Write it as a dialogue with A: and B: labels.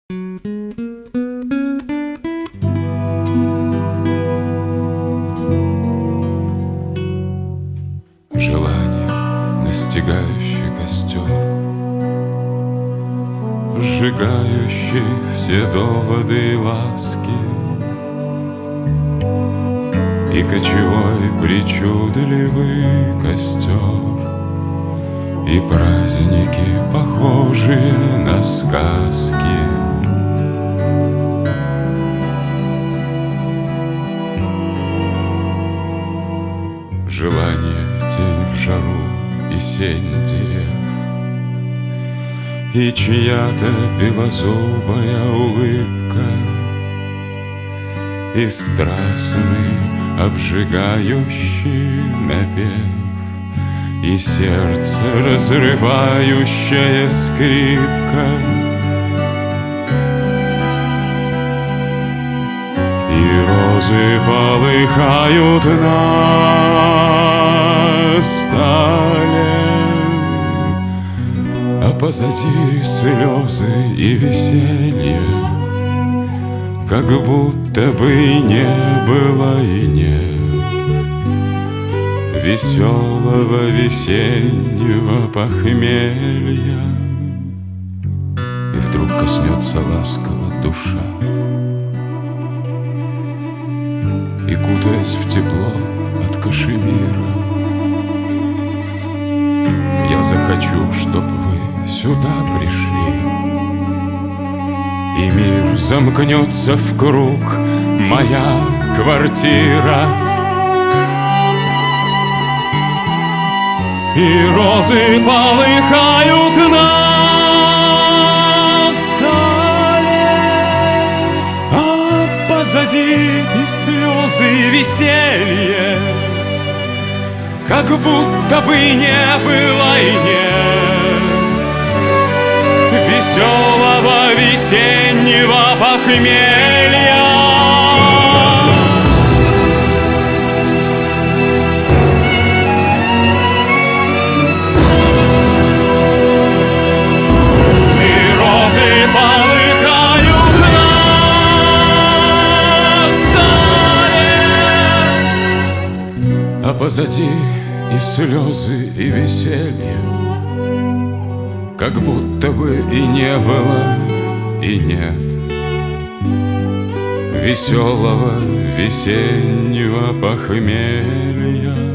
A: Желание, настигающий костер, сжигающий все доводы и ласки, и кочевой причудливый костер, и праздники, похожие на сказки. Желание, тень в жару и сень дерев, и чья-то белозубая улыбка, и страстный обжигающий напев, и сердце разрывающая скрипка, и розы полыхают на столе, а позади слезы и веселье, как будто бы и не было и нет веселого весеннего похмелья. И вдруг коснется ласково душа, и, кутаясь в тепло от кашемира, я захочу, чтоб вы сюда пришли, и мир замкнется в круг, моя квартира. И розы полыхают на столе, а позади и слезы, и веселье, как будто бы не было и нет веселого весеннего похмелья. А позади и слезы, и веселье, как будто бы и не было, и нет веселого весеннего похмелья.